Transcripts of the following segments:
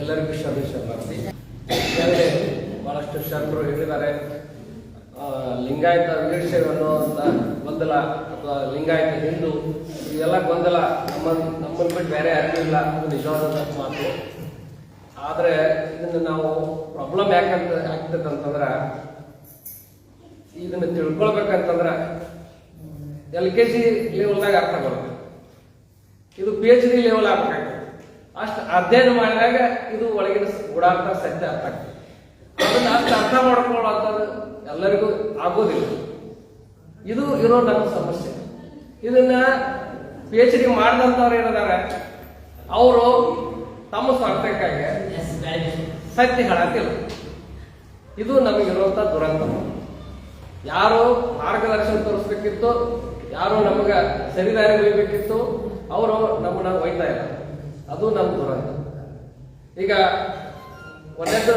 ಎಲ್ಲರಿಗೂ ಶರಣಾರ್ಥಿ. ಬಹಳಷ್ಟು ಶರಣರು ಹೇಳಿದ್ದಾರೆ, ಲಿಂಗಾಯತ ವೀರಶೈವ ಅನ್ನುವಂಥ ಗೊಂದಲ ಅಥವಾ ಲಿಂಗಾಯತ ಹಿಂದೂ ಇದೆಲ್ಲ ಗೊಂದಲ ನಮ್ಮನ್ನು ಬಿಟ್ಟು ಬೇರೆ ಯಾರಿಗೂ ಇಲ್ಲ. ಅದು ನಿಜವಾದ ಮಾತು. ಆದರೆ ಇದನ್ನು ನಾವು ಪ್ರಾಬ್ಲಮ್ ಯಾಕಂತ ಆಗ್ತದೆ ಅಂತಂದ್ರೆ, ಇದನ್ನು ತಿಳ್ಕೊಳ್ಬೇಕಂತಂದ್ರೆ LKG ಲೆವೆಲ್ದಾಗ ಅರ್ಥ ಬರುತ್ತೆ. ಇದು PhD ಲೆವೆಲ್ ಆಗ್ಬೇಕಾಗ್ತದೆ. ಅಷ್ಟು ಅಧ್ಯಯನ ಮಾಡಿದಾಗ ಇದು ಒಳಗಿನ ಗೂಢಾರ್ಥ ಸತ್ಯ ಅರ್ಥ ಆಗ್ತದೆ. ಅದನ್ನು ಅಷ್ಟು ಅರ್ಥ ಮಾಡ್ಕೊಳ್ಳೋಂಥದ್ದು ಎಲ್ಲರಿಗೂ ಆಗೋದಿಲ್ಲ. ಇದು ಇರೋ ನಮ್ಮ ಸಮಸ್ಯೆ. ಇದನ್ನ PhD ಮಾಡಿದಂಥವ್ರು ಏನಿದ್ದಾರೆ, ಅವರು ತಮ್ಮ ಸ್ವಾರ್ಥಕ್ಕಾಗಿ ಸತ್ಯ ಹೇಳತ್ತಿಲ್ಲ. ಇದು ನಮಗಿರುವಂಥ ದುರಂತ. ಯಾರು ಮಾರ್ಗದರ್ಶನ ತೋರಿಸ್ಬೇಕಿತ್ತು, ಯಾರು ನಮಗ ಸರಿದಾರಿ ಒಯ್ಯಬೇಕಿತ್ತು, ಅವರು ನಮ್ಮನ್ನ ಒಯ್ತಾ ಇಲ್ಲ. ಅದು ನಮ್ಮ ದುರಂತ. ಈಗ ಒಂದೆದ್ದು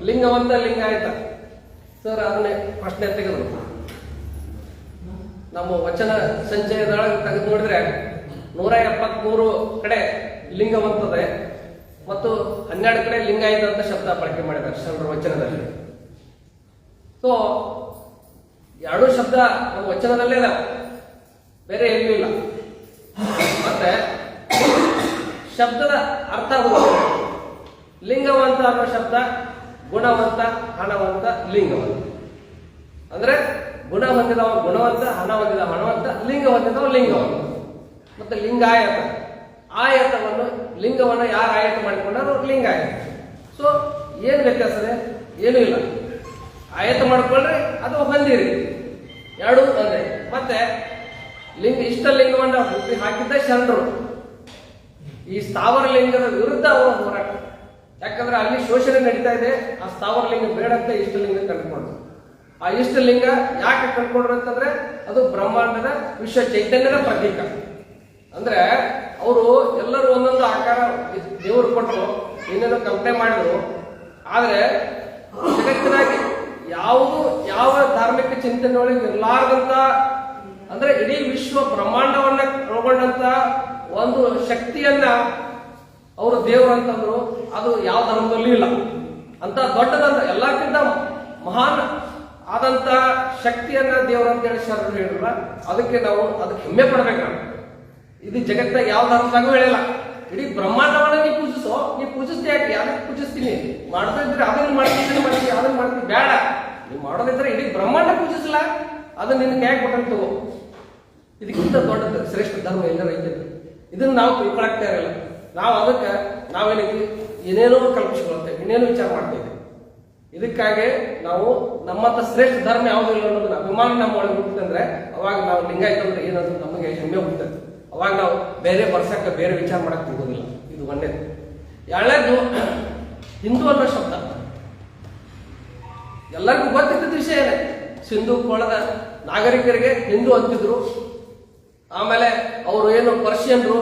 ಲಿಂಗವಂತ ಲಿಂಗಾಯತ ಸರ್ ಅದನ್ನೇ ಪ್ರಶ್ನೆ ತೆಗೆದ್ರು. ನಮ್ಮ ವಚನ ಸಂಚಯದೊಳಗೆ ತೆಗೆದು ನೋಡಿದ್ರೆ 173 ಕಡೆ ಲಿಂಗವಂತದೆ ಮತ್ತು 12 ಕಡೆ ಲಿಂಗಾಯತ ಅಂತ ಶಬ್ದ ಬಳಕೆ ಮಾಡಿದ್ದಾರೆ ಶರಣರ ವಚನದಲ್ಲಿ. ಸೊ ಎರಡೂ ಶಬ್ದ ನಮ್ಮ ವಚನದಲ್ಲೇ ಇದಾವೆ, ಬೇರೆ ಎಲ್ಲೂ ಇಲ್ಲ. ಮತ್ತೆ ಶಬ್ದದ ಅರ್ಥ ಲಿಂಗವಂತ ಅನ್ನೋ ಶಬ್ದ ಗುಣವಂತ, ಹಣವಂತ, ಲಿಂಗವಂತ. ಅಂದ್ರೆ ಗುಣ ಹೊಂದಿದವ ಗುಣವಂತ, ಹಣ ಹೊಂದಿದ ಹಣವಂತ, ಲಿಂಗ ಹೊಂದಿದವ ಲಿಂಗವಂತ. ಮತ್ತೆ ಲಿಂಗಾಯತ, ಆಯತವನ್ನು ಲಿಂಗವನ್ನು ಯಾರು ಆಯತ ಮಾಡಿಕೊಂಡಾರೋ ಲಿಂಗಾಯತ. ಸೊ ಏನು ವ್ಯತ್ಯಾಸ ಇದೆ? ಏನೂ ಇಲ್ಲ. ಆಯತ ಮಾಡ್ಕೊಂಡ್ರೆ ಅದು ಹೊಂದಿರಿ, ಎರಡೂ ಒಂದೇ. ಮತ್ತೆ ಇಷ್ಟ ಲಿಂಗವನ್ನ ಹುಟ್ಟಿ ಹಾಕಿದ್ದ ಶರಣರು. ಈ ಸ್ಥಾವರ ಲಿಂಗದ ವಿರುದ್ಧ ಅವರು ಹೋರಾಟ. ಯಾಕಂದ್ರೆ ಅಲ್ಲಿ ಶೋಷಣೆ ನಡೀತಾ ಇದೆ. ಆ ಸ್ಥಾವರ ಲಿಂಗ ಬೇಡಂತ ಇಷ್ಟಲಿಂಗ ಕಂಡುಕೊಂಡ್ರು. ಆ ಇಷ್ಟಲಿಂಗ ಯಾಕೆ ಕಂಡುಕೊಂಡ್ರು ಅಂತಂದ್ರೆ ಅದು ಬ್ರಹ್ಮಾಂಡದ ವಿಶ್ವ ಚೈತನ್ಯದ ಪ್ರತೀಕ. ಅಂದ್ರೆ ಅವರು ಎಲ್ಲರೂ ಒಂದೊಂದು ಆಕಾರ ದೇವರು ಕೊಟ್ಟರು, ಏನೇನೋ ಕಲ್ಪನೆ ಮಾಡಿದ್ರು. ಆದ್ರೆ ಜಗತ್ತಿನಾಗಿ ಯಾವ ಧಾರ್ಮಿಕ ಚಿಂತನೆ ಒಳಗೆ ಇರಲಾರ್ದಂತ, ಅಂದ್ರೆ ಇಡೀ ವಿಶ್ವ ಬ್ರಹ್ಮಾಂಡವನ್ನ ಒಳಗೊಂಡಂತ ಒಂದು ಶಕ್ತಿಯನ್ನ ಅವರು ದೇವರು ಅಂತಂದ್ರು. ಅದು ಯಾವ ಧರ್ಮದಲ್ಲೂ ಇಲ್ಲ. ಅಂತ ದೊಡ್ಡದಂತ ಎಲ್ಲಕ್ಕಿಂತ ಮಹಾನ್ ಆದಂತ ಶಕ್ತಿಯನ್ನ ದೇವರು ಅಂತ ಹೇಳಿ ಶರಣರು ಹೇಳಿಲ್ಲ. ಅದಕ್ಕೆ ನಾವು ಅದಕ್ಕೆ ಹೆಮ್ಮೆ ಪಡ್ಬೇಕು. ಇದು ಜಗತ್ತಾಗ ಯಾವ ಧರ್ಮದಾಗೂ ಹೇಳಿಲ್ಲ. ಇಡೀ ಬ್ರಹ್ಮಾಂಡವನ್ನ ನೀ ಪೂಜಿಸೋ, ನೀ ಪೂಜಿಸ್ತಿ ಯಾಕೆ? ಯಾವ್ದಕ್ಕೆ ಪೂಜಿಸ್ತೀನಿ? ಮಾಡ್ತಾ ಇದ್ರೆ ಅದನ್ನ ಮಾಡ್ತೀನಿ, ಮಾಡ್ತೀನಿ, ಅದನ್ನ ಮಾಡ್ತೀನಿ, ಬೇಡ. ನೀವು ಮಾಡೋದಿದ್ರೆ ಇಡೀ ಬ್ರಹ್ಮಾಂಡ ಪೂಜಿಸಲ್ಲ, ಅದನ್ನ ನಿನ್ನ ಕೈ ಕೊಟ್ಟಂತ ತಗೋ. ಇದಕ್ಕಿಂತ ದೊಡ್ಡ ಶ್ರೇಷ್ಠ ಧರ್ಮ ಎಲ್ಲರ ಐತೆ. ಇದನ್ನ ನಾವು ತಿಳ್ಕೊಳಕ್ತಾ ಇರಲ್ಲ. ನಾವು ಅದಕ್ಕೆ ನಾವೇನಿದ್ವಿ ಏನೇನೋ ಕಲ್ಪಿಸ್ಕೊಳ್ತೇವೆ, ಏನೇನೋ ವಿಚಾರ ಮಾಡ್ತೇವೆ. ಇದಕ್ಕಾಗಿ ನಾವು ನಮ್ಮಂತ ಶ್ರೇಷ್ಠ ಧರ್ಮ ಯಾವುದೂ ಇಲ್ಲ ಅನ್ನೋದನ್ನ ಅಭಿಮಾನ ನಮ್ಮ ಒಳಗೆ ಹುಟ್ಟಂದ್ರೆ ಅವಾಗ ನಾವು ಲಿಂಗಾಯತ ಅಂದ್ರೆ ಏನಂದ್ರೆ ನಮಗೆ ಹೆಮ್ಮೆ ಹುಟ್ಟುತ್ತೆ. ಅವಾಗ ನಾವು ಬೇರೆ ಬರ್ಸಕ್ಕೆ ಬೇರೆ ವಿಚಾರ ಮಾಡಕ್ ಹೋಗೋದಿಲ್ಲ. ಇದು ಒಂದೇದು. ಎರಡನೇದು ಹಿಂದೂ ಅನ್ನೋ ಶಬ್ದ ಎಲ್ಲರಿಗೂ ಗೊತ್ತಿದ್ದ ವಿಷಯ ಏನೇ. ಸಿಂಧು ಕೋಳದ ನಾಗರಿಕರಿಗೆ ಹಿಂದೂ ಅಂತಿದ್ರು. ಆಮೇಲೆ ಅವರು ಏನು ಪರ್ಷಿಯನ್ರು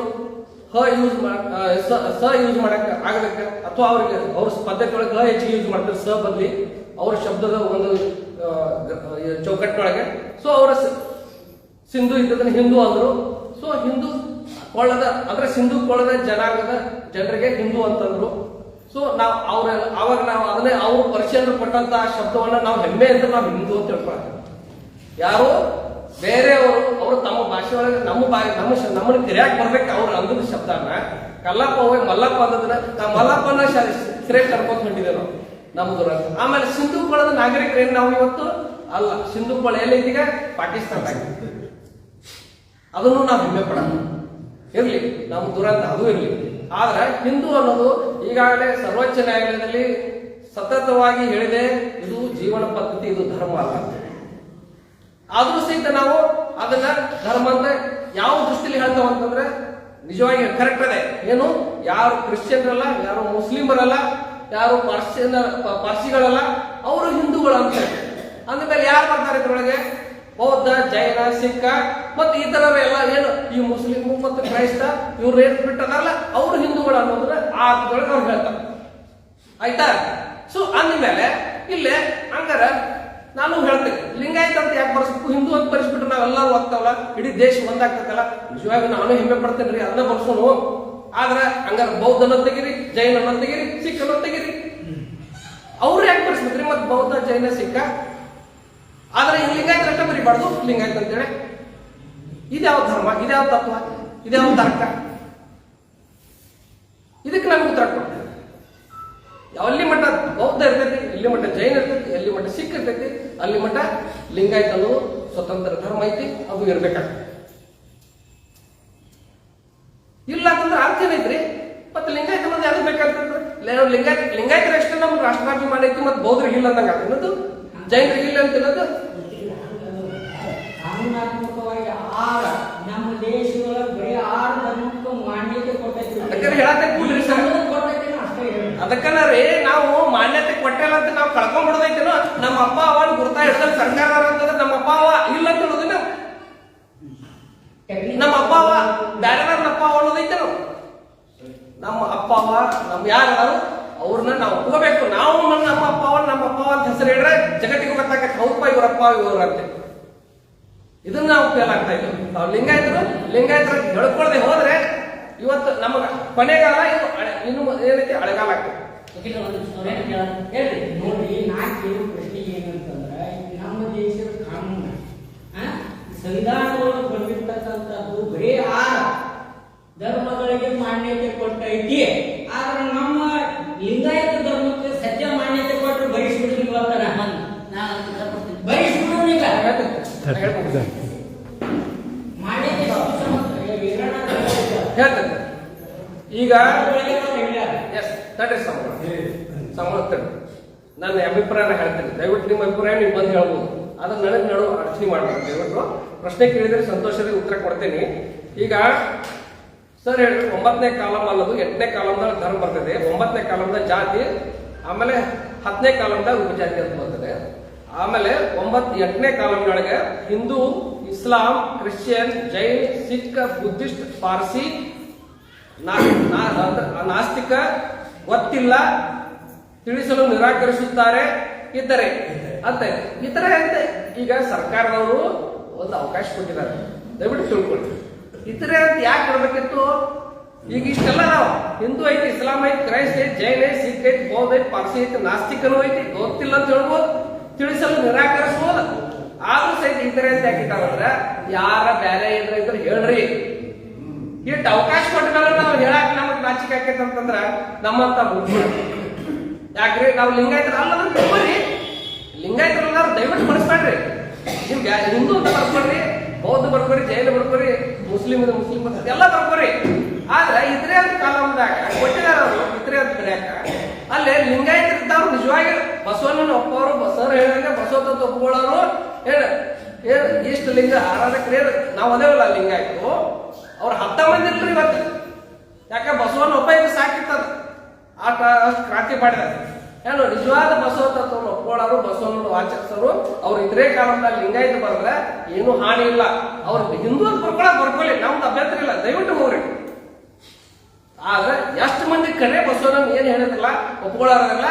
ಸ ಯೂಸ್ ಮಾಡಕ್ ಆಗಬೇಕು, ಅಥವಾ ಅವ್ರಿಗೆ ಅವ್ರ ಪದ್ಧತಿ ಒಳಗೆ ಹೆಚ್ಚಿಗೆ ಯೂಸ್ ಮಾಡ್ತಾರೆ, ಸ ಬದಲಿ ಅವ್ರ ಶಬ್ದದ ಒಂದು ಚೌಕಟ್ಟಿನೊಳಗೆ. ಸೊ ಅವರ ಸಿಂಧು ಇದ್ದದನ್ನ ಹಿಂದೂ ಅಂದ್ರು. ಸೊ ಹಿಂದೂ ಕೊಳ್ಳದ ಅಂದ್ರೆ ಸಿಂಧು ಕೊಳ್ಳದ ಜನಾಂಗದ ಜನರಿಗೆ ಹಿಂದೂ ಅಂತಂದ್ರು. ಸೊ ನಾವು ಅವಾಗ ನಾವು ಅದನ್ನೇ ಅವರು ಪರ್ಷಿಯನ್ರು ಕೊಟ್ಟಂತ ಶಬ್ದವನ್ನ ನಾವು ಹೆಮ್ಮೆ ಅಂತ ನಾವು ಹಿಂದೂ ಅಂತ ತಿಳ್ಕೊಳ್ತೇವೆ. ಯಾರು ಬೇರೆಯವರು ಅವರು ತಮ್ಮ ಭಾಷೆ ಒಳಗೆ ನಮ್ಮನ್ನ ಕರಿಯಾಕ್ ಬರ್ಬೇಕು ಅವ್ರು ಅಂದದ ಶಬ್ದನ ಕಲ್ಲಪ್ಪ ಹೋಗಿ ಮಲ್ಲಪ್ಪ ಅಂದದನ್ನ ನಾವು ಮಲ್ಲಪ್ಪನ ಶ್ರೇಷ್ಠ ಅನ್ಕೊಂತ ಹೊಂಟಿದ್ದೇವೆ ನಾವು. ನಮ್ದು ಆಮೇಲೆ ಸಿಂಧು ಕೊಳದ ನಾಗರಿಕರೇನು ನಾವು ಇವತ್ತು ಅಲ್ಲ. ಸಿಂಧು ಕೊಳ ಎಲ್ಲೈತೀಗ ಪಾಕಿಸ್ತಾನದಾಗ. ಅದನ್ನು ನಾವು ಹೆಮ್ಮೆ ಪಡ ಇರ್ಲಿ, ನಮ್ಮ ದುರಂತ ಅದು ಇರ್ಲಿ. ಆದ್ರೆ ಹಿಂದೂ ಅನ್ನೋದು ಈಗಾಗಲೇ ಸರ್ವೋಚ್ಚ ನ್ಯಾಯಾಲಯದಲ್ಲಿ ಸತತವಾಗಿ ಹೇಳಿದೆ, ಇದು ಜೀವನ ಪದ್ಧತಿ, ಇದು ಧರ್ಮ ಅಲ್ಲ. ಆದ್ರೂ ಸಹಿತ ನಾವು ಅದನ್ನ ಧರ್ಮ ಅಂತ ಯಾವ ದೃಷ್ಟಿಯಲ್ಲಿ ಹೇಳ್ತಾವ ಅಂತಂದ್ರೆ ನಿಜವಾಗಿ ಕರೆಕ್ಟ್ ಅದೇ. ಏನು, ಯಾರು ಕ್ರಿಶ್ಚಿಯನ್ರಲ್ಲ, ಯಾರು ಮುಸ್ಲಿಮರಲ್ಲ, ಯಾರು ಪಾರ್ಸಿಗಳಲ್ಲ, ಅವರು ಹಿಂದೂಗಳು ಅಂತ. ಅಂದ್ಮೇಲೆ ಯಾರು ಬರ್ತಾರೆ ಇದ್ರೊಳಗೆ? ಬೌದ್ಧ, ಜೈನ, ಸಿಖ್ ಮತ್ತು ಈ ತರ ಎಲ್ಲ ಏನು ಈ ಮುಸ್ಲಿಂ ಮತ್ತು ಕ್ರೈಸ್ತ ಇವ್ರು ಏನ್ ಬಿಟ್ಟದಾರಲ್ಲ ಅವರು ಹಿಂದೂಗಳು ಅನ್ನೋದನ್ನ ಆ ಅರ್ಥದೊಳಗೆ ಅವ್ರು ಹೇಳ್ತಾರೆ. ಆಯ್ತಾ? ಸೊ ಅಂದ್ಮೇಲೆ ಇಲ್ಲೇ ಹಂಗಾರ ನಾನು ಹೇಳ್ತೇನೆ, ಲಿಂಗಾಯತ ಅಂತ ಯಾಕೆ ಬರ್ಸ್ಬೇಕು, ಹಿಂದೂ ಅಂತ ಬರ್ಸ್ಬಿಟ್ರೆ ನಾವೆಲ್ಲರೂ ಹೋಗ್ತಾವಲ್ಲ, ಇಡೀ ದೇಶ ಒಂದಾಗ್ತದಲ್ಲ. ನಿಜವಾಗಿ ನಾನು ಹೆಮ್ಮೆ ಪಡ್ತೇನೆ ರೀ, ಅದನ್ನ ಬರ್ಸೋನು. ಆದ್ರೆ ಹಂಗಾರೆ ಬೌದ್ಧನ ತೆಗಿರಿ, ಜೈನನ ತೆಗಿರಿ, ಸಿಖ್ನ ತೆಗಿರಿ, ಅವ್ರು ಯಾಕೆ ಬರ್ಸ್ಬೇಕ್ರಿ? ಮತ್ತೆ ಬೌದ್ಧ, ಜೈನ, ಸಿಕ್ಕ ಆದ್ರೆ ಈ ಲಿಂಗಾಯತ ಅಷ್ಟ ಬರಿಬಾರ್ದು ಲಿಂಗಾಯತ ಅಂತೇಳಿ. ಇದ್ಯಾವ ಧರ್ಮ, ಇದ್ಯಾವ ತತ್ವ, ಇದ್ಯಾವ ತರ್ಕ? ಇದಕ್ಕೆ ನಮ್ಗೆ ಉತ್ತರ ಕೊಡ್ತೇವೆ. ಅಲ್ಲಿ ಮಟ್ಟ ಬೌದ್ಧ ಇರ್ತೈತಿ, ಇಲ್ಲಿ ಮಟ್ಟ ಜೈನ ಇರ್ತೈತಿ, ಎಲ್ಲಿ ಮಟ್ಟ ಸಿಖ್ ಇರ್ತೈತಿ, ಅಲ್ಲಿ ಮಟ್ಟ ಲಿಂಗಾಯತ ಅನ್ನೋದು ಸ್ವತಂತ್ರ ಧರ್ಮ ಐತಿ, ಅದು ಇರ್ಬೇಕಾಗ್ತದೆ. ಇಲ್ಲ ಅಂತಂದ್ರೆ ಅರ್ಥ ಏನೈತ್ರಿ? ಮತ್ತೆ ಲಿಂಗಾಯತ ಅನ್ನೋದು ಯಾರು ಬೇಕಾಗ್ತದೆ? ಲಿಂಗಾಯತರ ಎಷ್ಟು ನಮ್ಗೆ ರಾಷ್ಟ್ರಾಭಿಮಾನ ಐತಿ, ಮತ್ತೆ ಬೌದ್ಧರಿಗೆ ಇಲ್ಲ ಅಂದಂಗ ಅನ್ನೋದು, ಜೈನರಿಗೆ ಇಲ್ಲ ಅಂತ ಅನ್ನೋದು. ಕಾನೂನಾತ್ಮಕವಾಗಿ ನಮ್ಮ ದೇಶದೊಳಗೆ ಬರೀ 6 ಧರ್ಮಕ್ಕೆ ಮಾನ್ಯತೆ ಕೊಟ್ಟೈತಿ. ಅದಕ್ಕೆ ಹೇಳತ್ತೈತಿ ಸರ್, ಅದಕ್ಕನರಿ ನಾವು ಮಾನ್ಯತೆ ಕೊಟ್ಟಿಲ್ಲ ಅಂತ ನಾವು ಕಳ್ಕೊಂಡ್ಬಿಡೋದೈತೇನೋ. ನಮ್ಮ ಅಪ್ಪ ಅವನ್ ಗುರ್ತಾ ಹಿಡ್ದಲ್ಲಿ ಸರ್ಕಾರ ಅಂತಂದ್ರೆ ನಮ್ಮ ಅಪ್ಪ ಅವ ಇಲ್ಲ ಅಂತ ಹೇಳೋದಿನ, ನಮ್ಮ ಅಪ್ಪ ಅವ ಬ್ಯಾರೆದಾರ ಅಪ್ಪ ಅವ ಅನ್ನೋದೈತೇನೋ. ನಮ್ಮ ಅಪ್ಪ ಅವ ನಮ್ ಯಾರು ಅವ್ರನ್ನ ನಾವು ಒಪ್ಕೋಬೇಕು. ನಾವು ನಮ್ಮ ಅಪ್ಪ ಅವ ಅಂತ ಹೆಸರು ಹೇಳ್ರೆ ಜಗತ್ತಿಗೆ ಗೊತ್ತಾಗತ್ತೆ, ಹೌದಪ್ಪ ಇವರಪ್ಪ ಇವ್ರ ಅಂತ. ಇದನ್ನ ನಾವು ಫೇಲ್ ಆಗ್ತಾ ಇದ್ದೀವಿ. ನಾವು ಲಿಂಗಾಯತರು ಹೇಳ್ಕೊಳ್ದೆ ಹೋದ್ರೆ ಇವತ್ತು ನಮಗ ಕೊನೆಗಾಲ ಇನ್ನು ಏನೈತಿ ಹಳೆಗಾಲ ಆಗ್ತದೆ. ಹೇಳ್ರಿ ನೋಡ್ರಿ, ನಾ ಕೇಳೋ ಪ್ರಶ್ನೆ ಏನಂತಂದ್ರ, ನಮ್ಮ ದೇಶದ ಕಾನೂನು ಸಂವಿಧಾನದೊಳಗೆ ಬಂದಿರ್ತಕ್ಕಂಥದ್ದು ಬರೀ 6 ಧರ್ಮಗಳಿಗೆ ಮಾನ್ಯತೆ ಕೊಟ್ಟೈತಿ. ಆದ್ರೆ ನಮ್ಮ ಲಿಂಗಾಯತ ಧರ್ಮಕ್ಕೆ ಸತ್ಯ ಮಾನ್ಯತೆ ಕೊಟ್ಟರೆ ಬಯಸ್ಬಿಡ್ತೀನಿ. ಬಯಸ್ಬಿಡೋಣ ಈಗ ಮಾನ್ಯತೆ ಹೇಳ್ತೇನೆ. ಈಗ ತಡ್ರಿ ನನ್ನ ಅಭಿಪ್ರಾಯನ ಹೇಳ್ತೇನೆ. ದಯವಿಟ್ಟು ನಿಮ್ಮ ಅಭಿಪ್ರಾಯ ನೀವು ಬಂದು ಹೇಳ್ಬೋದು. ಅದನ್ನ ನನಗೆ ಅಡಚಣೆ ಮಾಡ್ಬೇಕು. ದಯವಿಟ್ಟು ಪ್ರಶ್ನೆ ಕೇಳಿದ್ರೆ ಸಂತೋಷದಿಂದ ಉತ್ತರ ಕೊಡ್ತೇನೆ. ಈಗ ಸರ್ ಹೇಳಿ, 9ನೇ ಕಾಲಮ್ ಅಲ್ಲದು 8ನೇ ಕಾಲಮ್ದಾಗ ಧರ್ಮ ಬರ್ತದೆ, 9ನೇ ಕಾಲಮ್ದಾಗ ಜಾತಿ, ಆಮೇಲೆ 10ನೇ ಕಾಲಮ್ದಾಗ ಉಪಜಾತಿ ಅಂತ ಬರ್ತದೆ. ಆಮೇಲೆ 8ನೇ ಕಾಲಮ್ನೊಳಗೆ ಹಿಂದೂ, ಇಸ್ಲಾಂ, ಕ್ರಿಶ್ಚಿಯನ್, ಜೈನ್, ಸಿಖ್, ಬುದ್ಧಿಸ್ಟ್, ಪಾರ್ಸಿ, ನಾಸ್ತಿಕ, ಗೊತ್ತಿಲ್ಲ, ತಿಳಿಸಲು ನಿರಾಕರಿಸುತ್ತಾರೆ, ಇತರೆ ಅಂತ ಇತರೆ ಅಂತ. ಈಗ ಸರ್ಕಾರದವರು ಒಂದು ಅವಕಾಶ ಕೊಟ್ಟಿದ್ದಾರೆ, ದಯವಿಟ್ಟು ತಿಳ್ಕೊಳ್ಳಿ. ಇತರೆ ಅಂತ ಯಾಕೆ ಕೊಡ್ಬೇಕಿತ್ತು? ಈಗ ಇಷ್ಟೆಲ್ಲ ನಾವು ಹಿಂದೂ ಐತಿ, ಇಸ್ಲಾಂ ಐತಿ, ಕ್ರೈಸ್ಟ್ ಐತಿ, ಜೈನ್ ಐತಿ, ಸಿಖ್ ಐತಿ, ಬೌದ್ಧ ಐತಿ, ಪಾರ್ಸಿ ಐತಿ, ನಾಸ್ತಿಕನೂ ಐತಿ, ಗೊತ್ತಿಲ್ಲ ಅಂತ ಹೇಳ್ಬೋದು, ತಿಳಿಸಲು ನಿರಾಕರಿಸಬಹುದು. ಆದ್ರೂ ಸಹಿತ ಇತರೆ ಅಂತ ಯಾಕಿಟ್ಟಾರಂದ್ರ ಯಾರ ಬ್ಯಾರೆ ಇದ್ರೆ ಹೇಳ್ರಿ. ಇಟ್ಟು ಅವಕಾಶ ಕೊಟ್ಟಿದ್ದಾರೆ, ನಾವು ಹೇಳಕ್ ನಮಗ್ ನಾಚಿಕೆ ಆಕೈತೆ ಅಂತಂದ್ರ ನಮ್ಮಂತ ಯಾಕ್ರಿ? ನಾವು ಲಿಂಗಾಯತರ ಅಲ್ಲದಂತ ಬರ್ರಿ, ಲಿಂಗಾಯತರ ದಯವಿಟ್ಟು ಬಳಸ್ಬೇಡ್ರಿ. ನಿಮ್ಗೆ ಹಿಂದೂ ಅಂತ ಬರ್ಕೊಡ್ರಿ, ಬೌದ್ಧ ಬರ್ಕೋರಿ, ಜೈನ ಬರ್ಕೋರಿ, ಮುಸ್ಲಿಂ ಎಲ್ಲ ಬರ್ಕೋರಿ. ಆದ್ರೆ ಇತರೆ ಅಂತ ಕಾಲದಾಗ ಕೊಟ್ಟಿದಾರ ಅವರು ಇತರೆ ಅಂತ ಬರ್ಯಾಕ. ಅಲ್ಲೇ ಲಿಂಗಾಯತರಿದ್ದವ್ರು ನಿಜವಾಗಿ ಬಸವಣ್ಣನ ಒಪ್ಪೋರು, ಸರ್ ಹೇಳಿದಂಗೆ ಬಸವತತ್ವ ಒಪ್ಕೊಳ್ಳೋರು, ಇಷ್ಟು ಲಿಂಗ ಆರಾಧಕರು ನಾವು ಅದೇವಲ್ಲ ಲಿಂಗಾಯತರು, ಅವ್ರು 10 ಮಂದಿ ಇಲ್ರಿ ಇವತ್ತು. ಯಾಕೆ ಬಸವಣ್ಣ ಒಬ್ಬ ಇದು ಸಾಕಿರ್ತದ, ಅಷ್ಟು ಕ್ರಾಂತಿ ಮಾಡಿದ. ಏನು ನಿಜವಾದ ಬಸವ ತತ್ವವನ್ನು ಒಪ್ಕೊಳ್ಳೋರು, ಬಸವಣ್ಣನ ಆಚರಿಸೋರು ಅವ್ರು ಇತರೆ ಕಾಲದಾಗ ಲಿಂಗಾಯತ ಬರಲ್ಲ, ಏನು ಹಾನಿ ಇಲ್ಲ. ಅವ್ರ ಹಿಂದೂ ಅಂತ ಬರ್ಕೊಳ್ಳಿ, ನಮ್ದು ಅಭ್ಯಂತರ ಇಲ್ಲ, ದಯವಿಟ್ಟು ಹೋಗ್ರಿ. ಆದ್ರೆ ಎಷ್ಟು ಮಂದಿ ಕರೆ ಬಸವಣ್ಣ ಏನ್ ಹೇಳೋದಿಲ್ಲ, ಒಪ್ಕೊಳ್ಳೋದಿಲ್ಲ,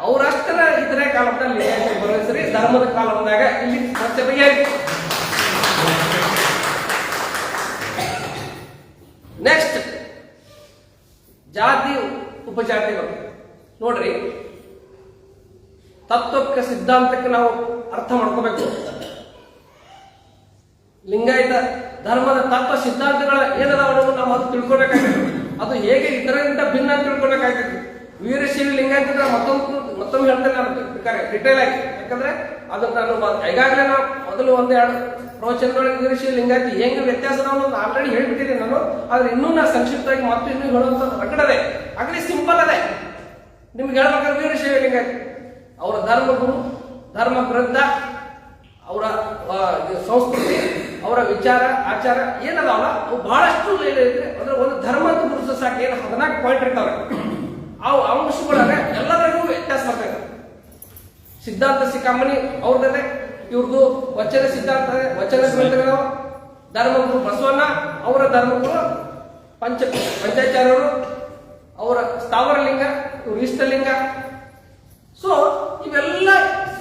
ಅವ್ರಷ್ಟರ ಇತರೆ ಕಾಲದಾಗ ಲಿಂಗಾಯತ ಬರಸ್ರಿ. ಧರ್ಮದ ಕಾಲದಾಗ ಇಲ್ಲಿ ಸಮಸ್ಯೆ ಬಗೆಹರಿ. ನೆಕ್ಸ್ಟ್ ಜಾತಿ ಉಪಜಾತಿಗಳು ನೋಡ್ರಿ. ತತ್ವಕ್ಕೆ ಸಿದ್ಧಾಂತಕ್ಕೆ ನಾವು ಅರ್ಥ ಮಾಡ್ಕೋಬೇಕು. ಲಿಂಗಾಯತ ಧರ್ಮದ ತತ್ವ ಸಿದ್ಧಾಂತಗಳ ಏನದಾವ ನಾವು ಅದು ತಿಳ್ಕೊಬೇಕಾಗ್ತದೆ. ಅದು ಹೇಗೆ ಇತರರಿಂದ ಭಿನ್ನ ಅಂತ ತಿಳ್ಕೊಬೇಕಾಗ್ತದೆ. ವೀರಶೈವ ಲಿಂಗಾಯತ ಮತ್ತೊಮ್ಮೆ ಹೇಳ್ತೇನೆ ನಾನು ಡಿಟೇಲ್ ಆಗಿ, ಯಾಕಂದ್ರೆ ಅದು ನಾನು ಈಗಾಗಲೇ ನಾವು ಮೊದಲು 1-2 ಪ್ರವಚನದೊಳಗೆ ವೀರಶೈವ ಲಿಂಗಾಯತ ಹೆಂಗೆ ವ್ಯತ್ಯಾಸ ನಾವು ಆಲ್ರೆಡಿ ಹೇಳ್ಬಿಟ್ಟಿದ್ದೀನಿ ನಾನು. ಆದ್ರೆ ಇನ್ನೂ ನಾ ಸಂಕ್ಷಿಪ್ತವಾಗಿ ಮತ್ತು ಇನ್ನೂ ಹೇಳುವಂತ ರಗಡದೆ ಆಗಲಿ ಸಿಂಪಲ್ ಅದೇ. ನಿಮ್ಗೆ ಹೇಳ್ಬೇಕಾದ್ರೆ ವೀರಶೈವ ಲಿಂಗಾಯತ ಅವರ ಧರ್ಮಗುರು, ಧರ್ಮ ಗ್ರಂಥ, ಅವರ ಸಂಸ್ಕೃತಿ, ಅವರ ವಿಚಾರ ಆಚಾರ ಏನದಾವಲ್ಲ ಅವು ಬಹಳಷ್ಟು ಇದ್ರೆ ಅಂದ್ರೆ ಒಂದು ಧರ್ಮ ಅಂತ ಗುರುತು ಸಾಕು. ಏನು 14 ಪಾಯಿಂಟ್ ಇರ್ತಾವೆ, ಅವು ಅಂಶಗಳನ್ನ ಎಲ್ಲರಿಗೂ ವ್ಯತ್ಯಾಸ ಬರ್ತದೆ. ಸಿದ್ಧಾಂತ ಸಿಕ್ಕಾಮಣಿ ಅವ್ರದ್ದೇ, ಇವ್ರದ್ದು ವಚನ ಸಿದ್ಧಾಂತ ವಚನ ಗ್ರಂಥಗಳು. ಧರ್ಮಗುರು ಬಸವಣ್ಣ, ಅವರ ಧರ್ಮಗುರು ಪಂಚಾಚಾರ್ಯರು, ಅವರ ಸ್ಥಾವರ ಲಿಂಗ, ಇವ್ರು ಇಷ್ಟಲಿಂಗ. ಸೊ ಇವೆಲ್ಲ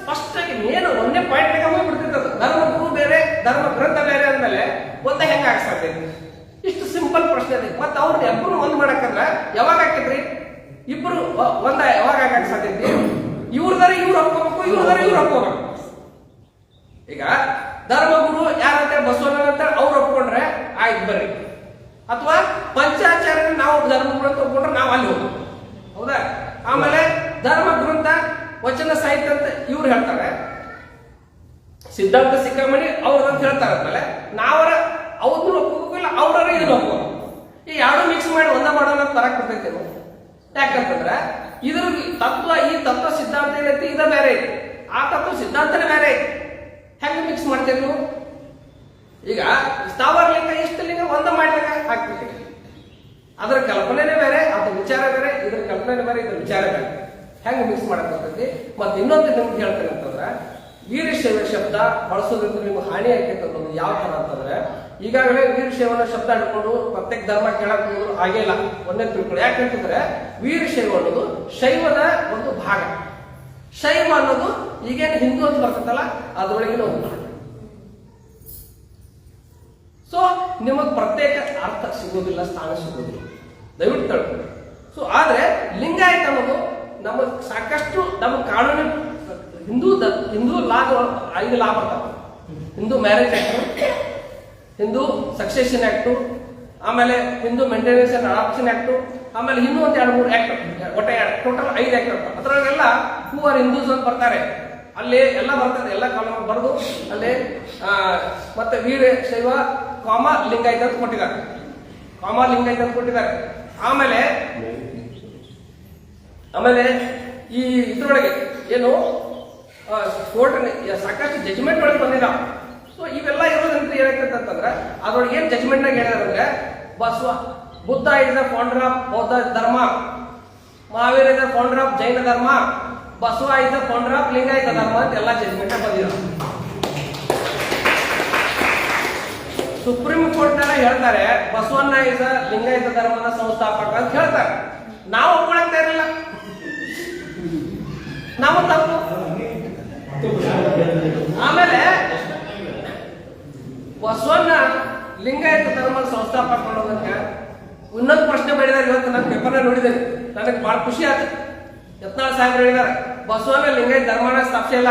ಸ್ಪಷ್ಟವಾಗಿ ಏನು 1ನೇ ಪಾಯಿಂಟ್ ಬಿಡ್ತಿರ್ತದೆ. ಧರ್ಮಗುರು ಬೇರೆ, ಧರ್ಮ ಗ್ರಂಥ ಬೇರೆ ಅಂದ್ಮೇಲೆ ಒಂದೇ ಹೆಂಗೆ ಆಗ್ಸಾಧ್ಯ? ಇಷ್ಟು ಸಿಂಪಲ್ ಪ್ರಶ್ನೆ ಪ್ರಶ್ನೆ ಇದೆ. ಮತ್ತೆ ಅವ್ರನ್ನ ಇಬ್ಬರು ಒಂದ್ ಮಾಡಕ್ಕಂದ್ರ ಯಾವಾಗ ಹಾಕಿದ್ರಿ? ಇಬ್ರು ಒಂದ ಯಾವಾಗ ಆಗಕ್ ಸಾಧ್ಯತೆ? ಇವ್ರದಾರ ಇವ್ರು ಒಪ್ಕೋಬೇಕು, ಇವ್ರದಾರ ಇವ್ರು ಒಪ್ಕೋಬೇಕು. ಈಗ ಧರ್ಮಗುರು ಯಾರಂತ ಬಸವಣ್ಣನಂತ ಅವ್ರು ಒಪ್ಕೊಂಡ್ರೆ ಆಯ್ತು ಬರ್ರಿ, ಅಥವಾ ಪಂಚಾಚಾರ್ಯ ನಾವು ಧರ್ಮಗುರು ಅಂತ ಒಪ್ಕೊಂಡ್ರೆ ನಾವು ಅಲ್ಲಿ ಹೋಗ್ಬೇಕು. ಹೌದಾ? ಆಮೇಲೆ ಧರ್ಮ ಗ್ರಂಥ ವಚನ ಸಾಹಿತ್ಯ ಅಂತ ಇವ್ರು ಹೇಳ್ತಾರೆ, ಸಿದ್ಧಾಂತ ಸಿಕ್ಕಾಮಣಿ ಅವ್ರದಂತ ಹೇಳ್ತಾರೆ. ಆದ್ಮೇಲೆ ನಾವರ ಅವ್ರನ್ನ ಒಪ್ಕೋಬೇಕು, ಇಲ್ಲ ಅವ್ರ ಇದನ್ನ ಒಪ್ಕೋಬೇಕು. ಈ ಎರಡು ಮಿಕ್ಸ್ ಮಾಡಿ ಒಂದ ಮಾಡೋಣ ತರಕ್ ಬರ್ತೈತೆ. ಯಾಕಂತಂದ್ರೆ ಇದ್ರ ತತ್ವ, ಈ ತತ್ವ ಸಿದ್ಧಾಂತ ಏನೈತಿ ಇದ ಬೇರೆ ಐತಿ, ಆ ತತ್ವ ಸಿದ್ಧಾಂತನೇ ಬೇರೆ ಐತಿ. ಹೆಂಗ ಮಿಕ್ಸ್ ಮಾಡ್ತೇವೆ ನೀವು? ಈಗ ಸ್ಥಾವರ ಲಿಂಗ ಇಷ್ಟ ಲಿಂಗ ಒಂದ ಮಾಡಿದಾಗ ಹಾಕ್ಬಿಡ್ತೀವಿ. ಅದ್ರ ಕಲ್ಪನೆನೇ ಬೇರೆ, ಅದ್ರ ವಿಚಾರ ಬೇರೆ, ಇದ್ರ ಕಲ್ಪನೆ ಬೇರೆ, ಇದ್ರ ವಿಚಾರ ಬೇರೆ. ಹೆಂಗ್ ಮಿಕ್ಸ್ ಮಾಡಕ್ ಬರ್ತೈತಿ? ಮತ್ತೆ ಇನ್ನೊಂದು ನಿಮ್ಗೆ ಹೇಳ್ತೇನೆ ಅಂತಂದ್ರೆ, ವೀರಶೈವ ಶಬ್ದ ಬಳಸೋದ್ರಿಂದ ನಿಮ್ಗೆ ಹಾನಿ ಆಕೈತೆ ಅನ್ನೋದು ಯಾವ ತರ ಅಂತಂದ್ರೆ, ಈಗಾಗಲೇ ವೀರಶೈವನ ಶಬ್ದ ಹಿಡ್ಕೊಂಡು ಪ್ರತ್ಯೇಕ ಧರ್ಮ ಕೇಳಕ್ ಹೋಗೋದು ಹಾಗೇ ಇಲ್ಲ. ಒಂದೇ ತಿಳ್ಕೊಳ್ಳಿ. ಯಾಕಂತಂದ್ರೆ ವೀರಶೈವ ಅನ್ನೋದು ಶೈವದ ಒಂದು ಭಾಗ. ಶೈವ ಅನ್ನೋದು ಈಗೇನು ಹಿಂದೂ ಅಂತ ಬರ್ತೈತಲ್ಲ ಅದ್ರೊಳಗಿನ ಒಂದು ಭಾಗ. ಸೊ ನಿಮಗ್ ಪ್ರತ್ಯೇಕ ಅರ್ಥ ಸಿಗೋದಿಲ್ಲ, ಸ್ಥಾನ ಸಿಗೋದಿಲ್ಲ, ದಯವಿಟ್ಟು ತಿಳ್ಕೊಳ್ಳಿ. ಸೊ ಆದ್ರೆ ಲಿಂಗಾಯತ ಅನ್ನೋದು ನಮಗ್ ಸಾಕಷ್ಟು ನಮ್ಮ ಕಾನೂನು ಹಿಂದೂ ಲಾಗ 5 ಲಾ ಬರ್ತಾವ. Hindu marriage act, Hindu succession act, ಆಮೇಲೆ Hindu maintenance and adoption act, ಆಮೇಲೆ ಇನ್ನೂ ಒಂದು 2-3 ಆಕ್ಟ್, ಒಟ್ಟೆ ಟೋಟಲ್ 5 ಆಕ್ಟ್ ಇರ್ತಾವೆ. ಅದರೊಳಗೆಲ್ಲ ಹೂ ಆರ್ ಹಿಂದೂಸ್ ಅಂತ ಬರ್ತಾರೆ, ಅಲ್ಲಿ ಎಲ್ಲ ಬರ್ತದೆ, ಎಲ್ಲ ಕಾಲಮ್ ಬರೆದು ಅಲ್ಲಿ ಮತ್ತೆ ವೀರ ಶೈವ ಲಿಂಗಾಯತ ಅಂತ ಕೊಟ್ಟಿದ್ದಾರೆ, ಲಿಂಗಾಯತ ಅಂತ ಕೊಟ್ಟಿದ್ದಾರೆ. ಆಮೇಲೆ ಈ ಇದ್ರೊಳಗೆ ಏನು ಕೋರ್ಟ್ ಸಾಕಷ್ಟು ಜಜ್ಮೆಂಟ್ ಒಳಗೆ ಬಂದಿದ್ದಾವ. ಸೊ ಇವೆಲ್ಲ ಇರೋದಂತ ಏನಾಗ್ತದೆ ಅಂತಂದ್ರೆ ಅದ್ರೊಳಗೆ ಏನ್ ಜಜ್ಮೆಂಟ್ ಆಗಿ ಹೇಳಿದ್ರೆ, Buddha is the founder of Bauddha dharma, Mahavira is the founder of Jaina dharma, Basava is the founder of Lingayata dharma ಅಂತ ಎಲ್ಲ ಜಜ್ಮೆಂಟ್ ಬಂದಿದ್ದಾವೆ. ಸುಪ್ರೀಂ ಕೋರ್ಟ್ ನೆಲ್ಲ ಹೇಳ್ತಾರೆ ಬಸವಣ್ಣ ಇಸ್ ಲಿಂಗಾಯತ ಧರ್ಮದ ಸಂಸ್ಥಾಪಕ ಅಂತ ಹೇಳ್ತಾರೆ. ನಾವು ಒಪ್ಕೊಳಕ್ತಾ ಇರಲಿಲ್ಲ, ನಾವು ತಪ್ಪು. ಆಮೇಲೆ ಬಸವಣ್ಣ ಲಿಂಗಾಯತ ಧರ್ಮದ ಸಂಸ್ಥಾಪಕ ಅನ್ನೋದಕ್ಕೆ ಇನ್ನೊಂದು ಪ್ರಶ್ನೆ ಮಾಡಿದಾರೆ. ಇವತ್ತು ನಾನು ಪೇಪರ್ನ ನೋಡಿದ್ದೇನೆ, ನನಗೆ ಬಹಳ ಖುಷಿ ಆಯ್ತು. ಯತ್ನಾಳ್ ಸಾಹೇಬ್ರು ಹೇಳಿದ್ದಾರೆ ಬಸವಣ್ಣ ಲಿಂಗಾಯತ ಧರ್ಮನ ಸ್ಥಾಪಿಸಿಲ್ಲ.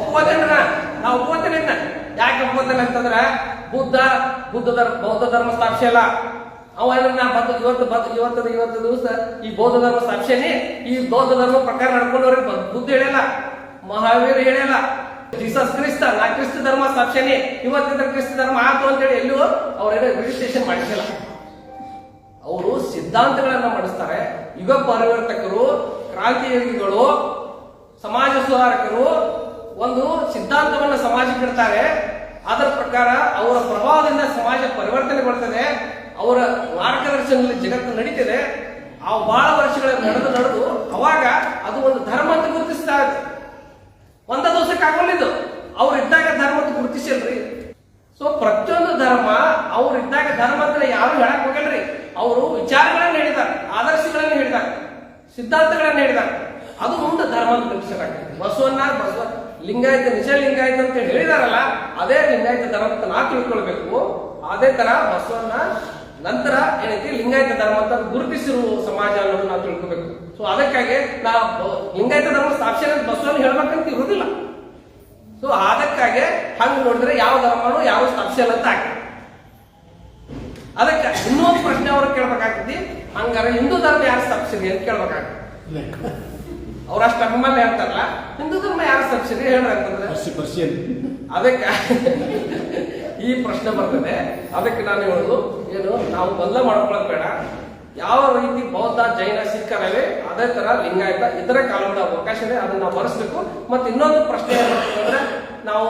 ಒಪ್ಕೋತೇನೆ, ನಾವು ಒಪ್ಕೋತೇನೆ. ಯಾಕೆ ಒಪ್ಕೋತೇನೆ ಅಂತಂದ್ರೆ ಬೌದ್ಧ ಧರ್ಮ ಸ್ಥಾಪಿಸಿಲ್ಲ. ಅವ ನಾ ಇವತ್ತು ದಿವಸ ಈ ಬೌದ್ಧ ಧರ್ಮ ಸ್ಥಾಪಿಸೇನಿ, ಈ ಬೌದ್ಧ ಧರ್ಮ ಪ್ರಕಾರ ನಡ್ಕೊಂಡವ್ರಿಗೆ ಬುದ್ಧ ಹೇಳಿಲ್ಲ, ಮಹಾವೀರ ಹೇಳಿಲ್ಲ, ಜೀಸಸ್ ಕ್ರಿಸ್ತ ನಾ ಕ್ರಿಸ್ತ ಧರ್ಮ ಸ್ಥಾಪಿಸೇನಿ, ಇವತ್ತಿನ ಕ್ರಿಸ್ತ ಧರ್ಮ ಆತು ಅಂತೇಳಿ ಎಲ್ಲೂ ಅವ್ರೇನೋ ರಿಜಿಸ್ಟ್ರೇಷನ್ ಮಾಡಿಸಿಲ್ಲ. ಅವರು ಸಿದ್ಧಾಂತಗಳನ್ನ ಮಾಡಿಸ್ತಾರೆ. ಯುಗ ಪರಿವರ್ತಕರು, ಕ್ರಾಂತಿಯೋಗಿಗಳು, ಸಮಾಜ ಸುಧಾರಕರು ಒಂದು ಸಿದ್ಧಾಂತವನ್ನ ಸಮಾಜಕ್ಕೆ ಇಡ್ತಾರೆ. ಅದರ ಪ್ರಕಾರ ಅವರ ಪ್ರಭಾವದಿಂದ ಸಮಾಜ ಪರಿವರ್ತನೆಗೊಳ್ತದೆ. ಅವರ ಮಾರ್ಗದರ್ಶನದಲ್ಲಿ ಜಗತ್ತು ನಡೀತಿದೆ. ಆ ಬಹಳ ವರ್ಷಗಳ ನಡೆದು ಅವಾಗ ಅದು ಒಂದು ಧರ್ಮ ಅಂತ ಗುರುತಿಸ್ತಾ ಇದೆ. ಒಂದ ದಿವಸಕ್ಕೆ ಆಗೋಲಿದ್ದು ಅವ್ರು ಇದ್ದಾಗ ಧರ್ಮ ಅಂತ ಗುರುತಿಸಿಲ್ರಿ. ಸೊ ಪ್ರತಿಯೊಂದು ಧರ್ಮ ಅವ್ರು ಇದ್ದಾಗ ಧರ್ಮ ಅಂತ ಯಾರು ಹೇಳಕ್ ಹೋಗಲ್ರಿ. ಅವರು ವಿಚಾರಗಳನ್ನ ಹೇಳಿದ್ದಾರೆ, ಆದರ್ಶಗಳನ್ನ ಹೇಳಿದ್ದಾರೆ, ಸಿದ್ಧಾಂತಗಳನ್ನ ಹೇಳಿದ್ದಾರೆ. ಅದು ಮುಂದೆ ಧರ್ಮ ಅಂತ ಗುರುತಿಸಲಾಗ್ತದೆ. ಬಸವಣ್ಣ ಲಿಂಗಾಯತ ನಿಜ ಲಿಂಗಾಯತ ಅಂತ ಹೇಳಿದಾರಲ್ಲ, ಅದೇ ಲಿಂಗಾಯತ ಧರ್ಮ ಅಂತ ನಾ ತಿಳ್ಕೊಳ್ಬೇಕು. ಅದೇ ತರ ಬಸವಣ್ಣ ನಂತರ ಏನೈತಿ ಲಿಂಗಾಯತ ಧರ್ಮ ಅಂತ ಗುರುತಿಸಿರುವ ಸಮಾಜ ಅನ್ನೋದು ನಾವು ತಿಳ್ಕೊಬೇಕು. ಸೊ ಅದಕ್ಕಾಗಿ ನಾವು ಲಿಂಗಾಯತ ಧರ್ಮ ಸ್ಥಾಪನೆ ಬಸವಣ್ಣ ಹೇಳ್ಬೇಕಂತ ಇರುವುದಿಲ್ಲ. ಸೊ ಅದಕ್ಕಾಗಿ ಹಂಗ ನೋಡಿದ್ರೆ ಯಾವ ಧರ್ಮನೂ ಯಾವ ಸ್ಥಾಪಿಸಲ್ಲ ಅಂತ ಆಗ್ತದೆ. ಅದಕ್ಕೆ ಇನ್ನೊಂದು ಪ್ರಶ್ನೆ ಅವ್ರಿಗೆ ಕೇಳ್ಬೇಕಾಗ್ತದೆ, ಹಂಗಾರೆ ಹಿಂದೂ ಧರ್ಮ ಯಾರು ಸ್ಥಾಪಿಸಿರಿ ಅಂತ ಕೇಳ್ಬೇಕಾಗ್ತದೆ. ಅವ್ರಷ್ಟು ಅಭಿಮಾನ ಹೇಳ್ತಾರಲ್ಲ, ಹಿಂದೂ ಧರ್ಮ ಯಾರು ಸ್ಥಾಪಿಸಿರಿ ಹೇಳ್ರಿ ಅಂತಂದ್ರೆ ಅದಕ್ಕೆ ಈ ಪ್ರಶ್ನೆ ಬರ್ತದೆ. ಅದಕ್ಕೆ ನಾನು ಹೇಳುದು ಏನು, ನಾವು ಗೊಂದಲ ಮಾಡ್ಕೊಳ್ಳೋದು ಬೇಡ. ಯಾವ ರೀತಿ ಬೌದ್ಧ ಜೈನ ಸಿಖ್ಖರವೇ ಅದೇ ತರ ಲಿಂಗಾಯತ ಇತರ ಕಾಲದ ಅವಕಾಶ ಇದೆ, ಅದನ್ನ ನಾವು ಬರೆಸ್ಬೇಕು. ಮತ್ತೆ ಇನ್ನೊಂದು ಪ್ರಶ್ನೆ ಏನಾಗ್ತದೆ, ನಾವು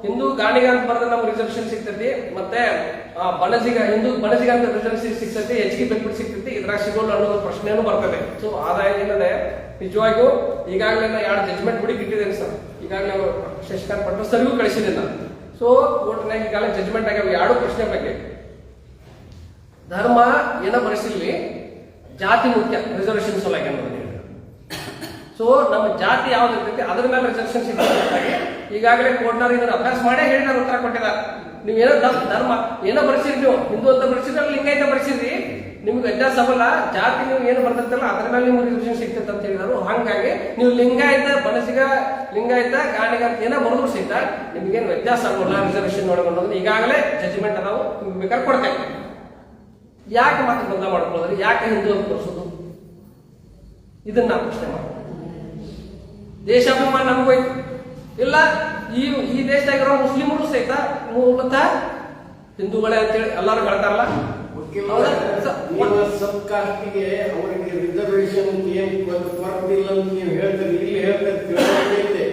ಹಿಂದೂ ಗಾಣಿಗ ಅಂತ ಬರೆದ್ರೆ ನಮ್ಗೆ ರಿಸರ್ವೇಶನ್ ಸಿಗ್ತೈತಿ, ಮತ್ತೆ ಹಿಂದೂ ಬಣಜಿಗ ಅಂತ ರಿಸರ್ವೇಶನ್ ಸಿಗ್ತೈತಿ, ಹೆಚ್ಚಿಗೆ ಬೆನಿಫಿಟ್ ಸಿಗ್ತೈತಿ, ಇದ್ರಾಗ ಸಿಗೋಲ್ಲ ಅನ್ನೋದು ಪ್ರಶ್ನೆನೂ ಬರ್ತದೆ. ಸೊ ಆದಾಯ ಏನಿದೆ ನಿಜವಾಗಿಯೂ ಈಗಾಗಲೇ 2 ಜಜ್ಮೆಂಟ್ ಹುಡುಕಿ ಇಟ್ಟಿದ್ದೇನೆ ಸರ್. ಈಗಾಗಲೇ ಅವರು ಶಶಿಕಾಂತ್ ಪಟ್ಟ ಸರ್ಗೂ ಕಳಿಸಿದ್ದೀನಿ. ಸೊ ಕೋರ್ಟ್ನಾಗ ಈಗಾಗಲೇ ಜಜ್ಮೆಂಟ್ ಆಗ್ಯಾವ 2 ಪ್ರಶ್ನೆ ಬಗ್ಗೆ. ಧರ್ಮ ಏನ ಬರೆಸಿಲ್ಲಿ, ಜಾತಿ ಮುಖ್ಯ ರಿಸರ್ವೇಶನ್ ಸಲುವಾಗಿ ಅನ್ನೋದು. ಸೊ ನಮ್ಮ ಜಾತಿ ಯಾವ್ದು ಇರ್ತೈತಿ ಅದ್ರ ಮೇಲೆ ರಿಸರ್ವೇಶನ್ ಸಿಗ್ತದೆ. ಈಗಾಗಲೇ ಕೋರ್ಟ್ನವ್ರು ಇದನ್ನ ಅಭ್ಯಾಸ ಮಾಡೇ ಹೇಳಿದ ಉತ್ತರ ಕೊಟ್ಟಿದ್ದಾರೆ. ನೀವೇನೋ ಧರ್ಮ ಏನೋ ಬರ್ಸಿರಿ, ನೀವು ಹಿಂದೂ ಅಂತ ಬರ್ಸಿದ್ರೆ ಲಿಂಗಾಯತ ಬರ್ಸಿದ್ರಿ, ನಿಮ್ಗೆ ವ್ಯತ್ಯಾಸ ಆಗಲ್ಲ. ಜಾತಿ ನೀವು ಏನು ಬರ್ತೈತಲ್ಲ ಅದ್ರ ಮೇಲೆ ನಿಮ್ಗೆ ರಿಸರ್ವೇಶನ್ ಸಿಗ್ತೈತೆ ಅಂತ ಹೇಳಿದ್ರು. ಹಾಗಾಗಿ ನೀವು ಲಿಂಗಾಯತ ಬನಸಿಗ ಲಿಂಗಾಯತ ಗಾಣಿಗ ಅಂತ ಏನೋ ಬರೋದ್ರು ಸಹಿತ ನಿಮ್ಗೇನು ವ್ಯತ್ಯಾಸ ಆಗೋಲ್ಲ ರಿಸರ್ವೇಶನ್ ಒಳಗೊಂಡು ಈಗಾಗಲೇ ಜಜ್ಮೆಂಟ್ ಅದಾವು, ನಿಮ್ಗೆ ಬೇಕಾದ್ರೆ ಕೊಡ್ತೇವೆ. ಯಾಕೆ ಮತ್ತೆ ಬಂದ ಮಾಡ್ಕೊಳ್ಳೋದ್ರಿ? ಯಾಕೆ ಹಿಂದೂ ಅಂತ ತೋರಿಸೋದು? ಇದನ್ನ ನಾವು ಪ್ರಶ್ನೆ ಮಾಡ್ತೀವಿ. ದೇಶಾಭಿಮಾನ ನಮಗೋಯ್ತು ಇಲ್ಲ, ಈ ದೇಶದಾಗಿರೋ ಮುಸ್ಲಿಮರು ಸಹಿತ ಮೂಲತಃ ಹಿಂದೂಗಳೇ ಅಂತೇಳಿ ಎಲ್ಲರೂ ಹೇಳ್ತಾರಲ್ಲ. ಸಬ್ ಕಾಸ್ಟ್ಗೆ ಅವರಿಗೆ ರಿಸರ್ವೇಶನ್ ಏನ್ ಕೊರತಿಲ್ಲ ಅಂತ ನೀವು ಹೇಳ್ತಾರೆ, ಇಲ್ಲಿ ಹೇಳ್ತಾರೆ.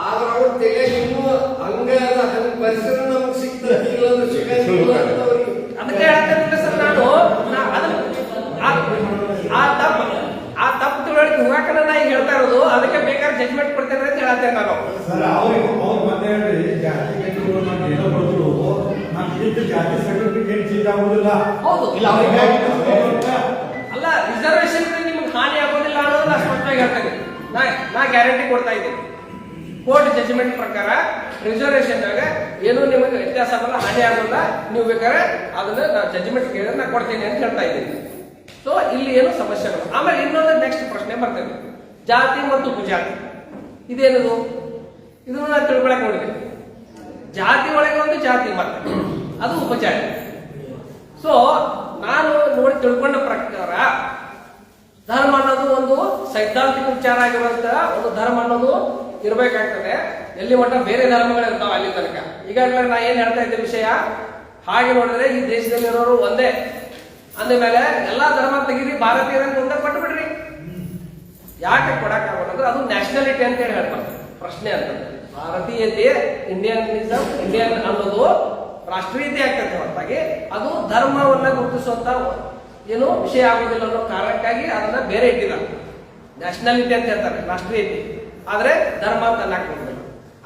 ಆದ್ರೆ ಅವ್ರ ತೆಗೆ ಇನ್ನೂ ಹಂಗಾದ ಹಂಗ ಪರಿಸರ ನಮ್ಗೆ ಸಿಗ್ತದೆ, ಇಲ್ಲ ಅಂದ್ರೆ ಸಿಗಂಗಿಲ್ಲ ಅಂತ ಅವ್ರಿಗೆ. ಅದಕ್ಕೆ ಹೇಳ್ತೇನೆ ಸರ್, ನಾನು ಆ ತಪ್ಪು ತಿಳುವಳಿಕೆ ಹೋಗಾಕನ ನಾ ಈಗ ಹೇಳ್ತಾ ಇರೋದು. ಅದಕ್ಕೆ ಬೇಕಾದ್ರೆ ಜಜ್ಮೆಂಟ್ ಕೊಡ್ತೇನೆ ಅಂತ ಹೇಳ್ತೇನೆ ನಾನು. ಸರ್ ಅವ್ರಿಗೆ ಮತ್ತೆ ಹೇಳ್ರಿ, ಜಾತಿ ಗಟ್ಟಿಗಳು ನಾನು ಏನೋ ಕೊಡ್ರು ನಾನು ಇದ್ದ ಜಾತಿ ಸರ್ಟಿಫಿಕೇಟ್ ಚೇಂಜ್ ಆಗುದಿಲ್ಲ. ಹೌದು, ಇಲ್ಲ ಅವ್ರಿಗೆ ಅಲ್ಲ ರಿಸರ್ವೇಶನ್ ನಿಮ್ಗೆ ಹಾನಿ ಆಗೋದಿಲ್ಲ ಅನ್ನೋದು ನಾ ಸ್ಪಷ್ಟವಾಗಿ ಹೇಳ್ತೇನೆ. ನಾ ಗ್ಯಾರಂಟಿ ಕೊಡ್ತಾ ಇದ್ದೀನಿ. ಕೋರ್ಟ್ ಜಜ್ಮೆಂಟ್ ಪ್ರಕಾರ ರಿಸರ್ವೇಶನ್ ಏನೂ ನಿಮಗೆ ವ್ಯತ್ಯಾಸ ಆಗಲ್ಲ, ಹಾನಿ ಆಗೋಲ್ಲ. ನೀವು ಬೇಕಾದ್ರೆ ಅದನ್ನ ನಾ ಜಜ್ಮೆಂಟ್ ಕೇಳಿದ್ರೆ ನಾ ಕೊಡ್ತೀನಿ ಅಂತ ಹೇಳ್ತಾ ಇದ್ದೀನಿ. ಸೊ ಇಲ್ಲಿ ಏನು ಸಮಸ್ಯೆ ಇಲ್ಲ. ಆಮೇಲೆ ಇನ್ನೊಂದು ನೆಕ್ಸ್ಟ್ ಪ್ರಶ್ನೆ ಬರ್ತೇನೆ, ಜಾತಿ ಮತ್ತು ಉಪಜಾತಿ ಇದೇನದು? ಇದನ್ನು ನಾನು ತಿಳ್ಕೊಳಕ್ ನೋಡಿದೆ. ಜಾತಿ ಒಳಗೆ ಒಂದು ಜಾತಿ ಮತ್ತೆ ಅದು ಉಪಜಾತಿ. ಸೊ ನಾನು ನೋಡಿ ತಿಳ್ಕೊಂಡ ಪ್ರಕಾರ ಧರ್ಮ ಅನ್ನೋದು ಒಂದು ಸೈದ್ಧಾಂತಿಕ ವಿಚಾರ ಆಗಿರುವಂತಹ ಒಂದು ಧರ್ಮ ಅನ್ನೋದು ಇರಬೇಕಾಗ್ತದೆ. ಎಲ್ಲಿ ಮಟ್ಟ ಬೇರೆ ಧರ್ಮಗಳು ಇರ್ತಾವ ಅಲ್ಲಿ ತನಕ. ಈಗಾಗಲೇ ನಾ ಏನ್ ಹೇಳ್ತಾ ಇದ್ದೆ ವಿಷಯ, ಹಾಗೆ ನೋಡಿದ್ರೆ ಈ ದೇಶದಲ್ಲಿರೋರು ಒಂದೇ ಅಂದ ಮೇಲೆ ಎಲ್ಲಾ ಧರ್ಮ ತೆಗೀರಿ, ಭಾರತೀಯರನ್ನು ಒಂದೇ ಕೊಟ್ಟು ಬಿಡ್ರಿ. ಯಾಕೆ ಕೊಡಕ್ಕಾಗಲ್ಲ ಅಂದ್ರೆ ಅದು ನ್ಯಾಷನಾಲಿಟಿ ಅಂತ ಹೇಳಿ ಹೇಳ್ತಾರೆ. ಪ್ರಶ್ನೆ ಅಂತ ಭಾರತೀಯತೆ ಇಂಡಿಯನ್ ಅನ್ನೋದು ರಾಷ್ಟ್ರೀಯತೆ ಆಗ್ತದೆ ಹೊರತಾಗಿ ಅದು ಧರ್ಮವನ್ನ ಗುರುತಿಸುವಂತ ಏನು ವಿಷಯ ಆಗುದಿಲ್ಲ ಅನ್ನೋ ಕಾರಣಕ್ಕಾಗಿ ಅದನ್ನ ಬೇರೆ ಇಟ್ಟಿದ್ದಾರೆ. ನ್ಯಾಷನಾಲಿಟಿ ಅಂತ ಹೇಳ್ತಾರೆ, ರಾಷ್ಟ್ರೀಯತೆ. ಆದ್ರೆ ಧರ್ಮ ಅಂತ ಅನ್ನಕ್ಕೆ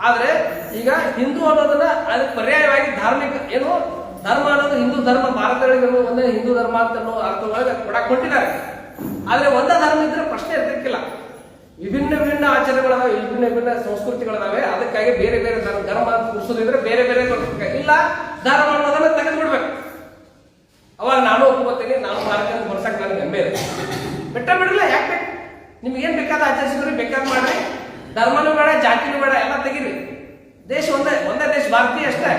ಆದ್ರೆ ಈಗ ಹಿಂದೂ ಅನ್ನೋದನ್ನ ಅದಕ್ಕೆ ಪರ್ಯಾಯವಾಗಿ ಧಾರ್ಮಿಕ ಏನು ಧರ್ಮ ಅನ್ನೋದು ಹಿಂದೂ ಧರ್ಮ, ಭಾರತದೊಳಗೆ ಒಂದೇ ಹಿಂದೂ ಧರ್ಮ ಅಂತ ಅರ್ಥದೊಳಗೆ ಕೊಡಕ್ ಕೊಟ್ಟಿದ್ದಾರೆ. ಆದ್ರೆ ಒಂದೇ ಧರ್ಮ ಇದ್ರೆ ಪ್ರಶ್ನೆ ಇರ್ತಿಕ್ಕಿಲ್ಲ. ವಿಭಿನ್ನ ಆಚರಣೆಗಳದಾವೆ, ವಿಭಿನ್ನ ಸಂಸ್ಕೃತಿಗಳದಾವೆ. ಅದಕ್ಕಾಗಿ ಬೇರೆ ಬೇರೆ ಧರ್ಮ ಕುಡಿಸೋದಿದ್ರೆ ಬೇರೆ ಬೇರೆ ಇಲ್ಲ, ಧರ್ಮ ಅನ್ನೋದನ್ನ ತೆಗೆದು ಬಿಡ್ಬೇಕು. ಅವಾಗ ನಾನು ಒಪ್ಕೋತೀನಿ, ನಾನು ಭಾರತೀಯ ಬರ್ಸಕ್ ನನಗೆ ಹೆಮ್ಮೆ ಇದೆ. ಬೆಟ್ಟ ಬಿಡಲ್ಲ, ಯಾಕೆ ಬೇಕು? ನಿಮ್ಗೆ ಏನ್ ಬೇಕಾದ ಆಚರಿಸಿದ್ರಿ, ಬೇಕಾದ್ ಮಾಡ್ರಿ. ಧರ್ಮನೂ ಬೇಡ, ಜಾತಿನೂ ಬೇಡ, ಎಲ್ಲ ತೆಗೀರಿ. ದೇಶ ಒಂದೇ ದೇಶ ಭಾರತೀಯ ಅಷ್ಟೇ.